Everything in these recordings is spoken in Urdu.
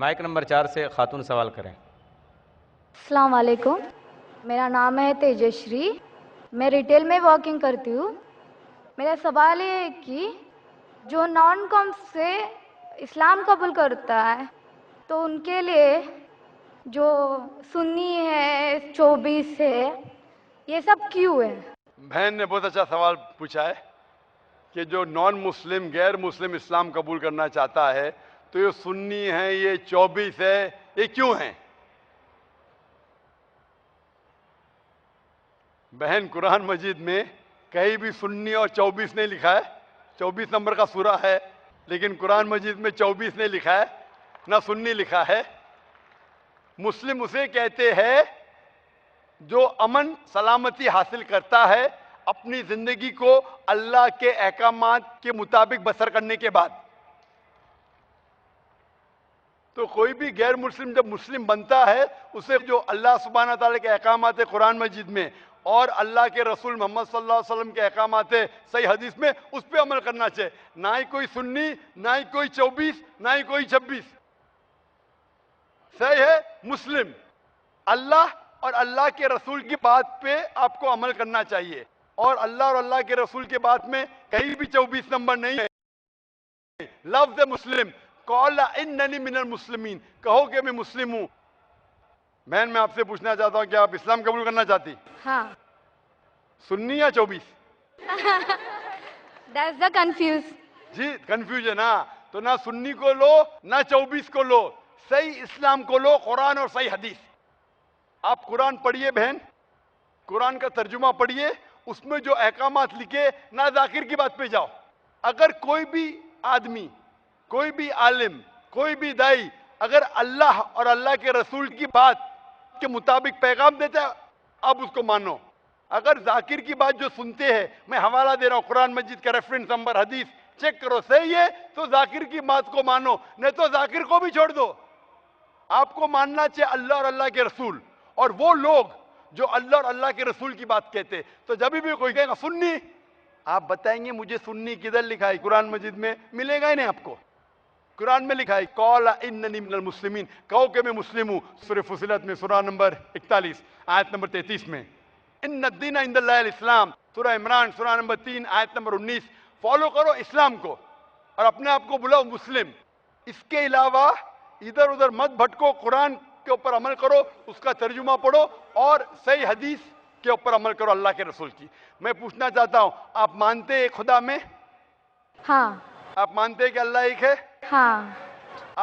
مائک نمبر 4 سے خاتون سوال کریں۔ السلام علیکم، میرا نام ہے تیجشری، میں ریٹیل میں ورکنگ کرتی ہوں۔ میرا سوال یہ ہے کہ جو نان کام سے اسلام قبول کرتا ہے تو ان کے لیے جو سنی ہے 24 ہے یہ سب کیوں ہے؟ بہن نے بہت اچھا سوال پوچھا ہے کہ جو نان مسلم غیر مسلم اسلام قبول کرنا چاہتا ہے تو یہ سنی ہے، یہ 24 ہے، یہ کیوں ہیں؟ بہن قرآن مجید میں کہیں بھی سنی اور 24 نہیں لکھا ہے، 24 نمبر کا سورہ ہے لیکن قرآن مجید میں 24 نہیں لکھا ہے، نہ سنی لکھا ہے۔ مسلم اسے کہتے ہیں جو امن سلامتی حاصل کرتا ہے اپنی زندگی کو اللہ کے احکامات کے مطابق بسر کرنے کے بعد۔ تو کوئی بھی غیر مسلم جب مسلم بنتا ہے اسے جو اللہ سبحانہ تعالیٰ کے احکامات قرآن مجید میں اور اللہ کے رسول محمد صلی اللہ علیہ وسلم کے احکامات صحیح حدیث میں اس پہ عمل کرنا چاہیے، نہ ہی کوئی سنی، نہ ہی کوئی 24، نہ ہی کوئی 26۔ صحیح ہے مسلم، اللہ اور اللہ کے رسول کی بات پہ آپ کو عمل کرنا چاہیے، اور اللہ اور اللہ کے رسول کے بات میں کہیں بھی 24 نمبر نہیں ہے۔ لفظ مسلم، قال اننی من المسلمین، کہو کہ میں مسلم ہوں۔ بہن میں آپ سے پوچھنا چاہتا ہوں کہ آپ اسلام قبول کرنا چاہتی؟ ہاں۔ سنی یا 24؟ That's the confuse. جی کنفیوژن، ہاں تو نہ سنی کو لو نہ 24 کو لو، صحیح اسلام کو لو، قرآن اور صحیح حدیث۔ آپ قرآن پڑھیے بہن، قرآن کا ترجمہ پڑھیے، اس میں جو احکامات لکھے نہ ذاکر کی بات پہ جاؤ۔ اگر کوئی بھی آدمی، کوئی بھی عالم، کوئی بھی دائی اگر اللہ اور اللہ کے رسول کی بات کے مطابق پیغام دیتا ہے آپ اس کو مانو۔ اگر ذاکر کی بات جو سنتے ہیں، میں حوالہ دے رہا ہوں قرآن مجید کا ریفرنس نمبر، حدیث چیک کرو، صحیح ہے تو ذاکر کی بات کو مانو، نہیں تو ذاکر کو بھی چھوڑ دو۔ آپ کو ماننا چاہیے اللہ اور اللہ کے رسول، اور وہ لوگ جو اللہ اور اللہ کے رسول کی بات کہتے۔ تو جب بھی کوئی کہے گا سنی، آپ بتائیں گے مجھے سنی کدھر لکھا ہے؟ قرآن مجید میں ملے گا ہی نہیں آپ کو۔ قرآن میں لکھا ہے قال اننی من المسلمین، کہو کہ میں مسلم ہوں۔ سورہ فصلت میں سورہ نمبر 41 آیت نمبر 33 میں، ان الدین عند اللہ الاسلام۔ سورہ عمران سورہ نمبر 3 آیت نمبر 19۔ فالو کرو اسلام کو اور اپنے آپ کو بلاؤ مسلم۔ اس کے علاوہ ادھر ادھر مت بھٹکو، قرآن کے اوپر عمل کرو، اس کا ترجمہ پڑھو اور صحیح حدیث کے اوپر عمل کرو اللہ کے رسول کی۔ میں پوچھنا چاہتا ہوں، آپ مانتے ہیں خدا میں؟ ہاں۔ آپ مانتے ہیں کہ اللہ ایک ہے؟ ہاں۔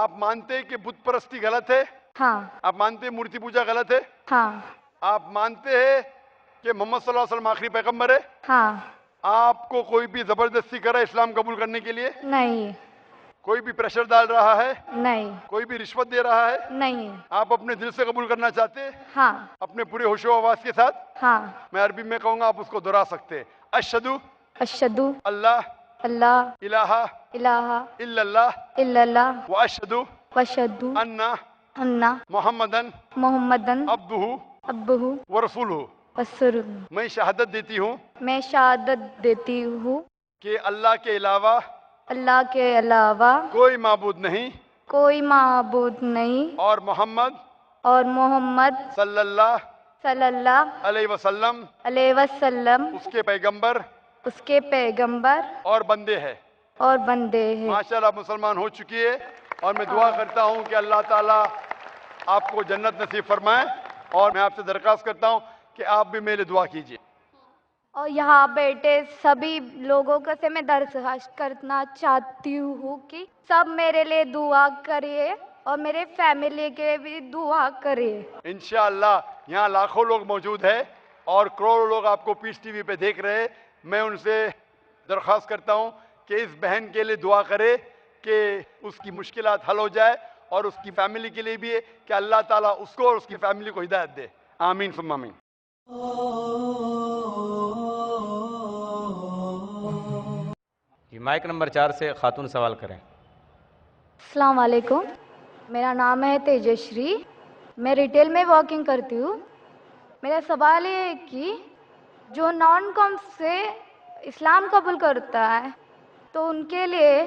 آپ مانتے ہیں کہ بت پرستی غلط ہے؟ ہاں۔ آپ مانتے ہیں مورتی پوجا غلط ہے؟ ہاں۔ آپ مانتے ہیں کہ محمد صلی اللہ علیہ وسلم آخری پیغمبر ہے؟ ہاں۔ آپ کو کوئی بھی زبردستی کرا اسلام قبول کرنے کے لیے؟ نہیں۔ کوئی بھی پریشر ڈال رہا ہے؟ نہیں۔ کوئی بھی رشوت دے رہا ہے؟ نہیں۔ آپ اپنے دل سے قبول کرنا چاہتے ہیں ہاں۔ اپنے پورے ہوش و آواز کے ساتھ؟ ہاں۔ میں عربی میں کہوں گا، آپ اس کو دہرا سکتے ہیں۔ اشہدو اشہدو اللہ اللہ الہ الہ الا اللہ الا اللہ واشہدو واشہدو ان ان محمدن محمدن عبدہ عبدہ ورسولہ۔ ورسولہ۔ میں شہادت دیتی ہوں میں شہادت دیتی ہوں کہ اللہ کے علاوہ اللہ کے علاوہ کوئی معبود نہیں، کوئی معبود نہیں، اور محمد اور محمد صلی اللہ صلی اللہ علیہ وسلم علیہ وسلم اس کے پیغمبر اس کے پیغمبر اور بندے ہیں۔ اور بندے ہیں۔ ماشاءاللہ مسلمان ہو چکی ہے، اور میں دعا کرتا ہوں کہ اللہ تعالیٰ آپ کو جنت نصیب فرمائے، اور میں آپ سے درخواست کرتا ہوں کہ آپ بھی میرے دعا کیجیے۔ اور یہاں بیٹھے سبھی لوگوں کو سے میں درخواست کرنا چاہتی ہوں کہ سب میرے لیے دعا کریے اور میرے فیملی کے بھی دعا کریے۔ انشاءاللہ یہاں لاکھوں لوگ موجود ہیں اور کروڑوں لوگ آپ کو پیس ٹی وی پہ دیکھ رہے ہیں۔ میں ان سے درخواست کرتا ہوں کہ اس بہن کے لیے دعا کرے کہ اس کی مشکلات حل ہو جائے، اور اس کی فیملی کے لیے بھی ہے کہ اللہ تعالیٰ اس کو اور اس کی فیملی کو ہدایت دے۔ آمین ثم آمین۔ جی مائک نمبر 4 سے خاتون سوال کریں۔ السلام علیکم، میرا نام ہے تیجشری، میں ریٹیل میں ورکنگ کرتی ہوں۔ میرا سوال یہ ہے کہ جو نان کام سے اسلام قبول کرتا ہے تو ان کے لیے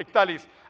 41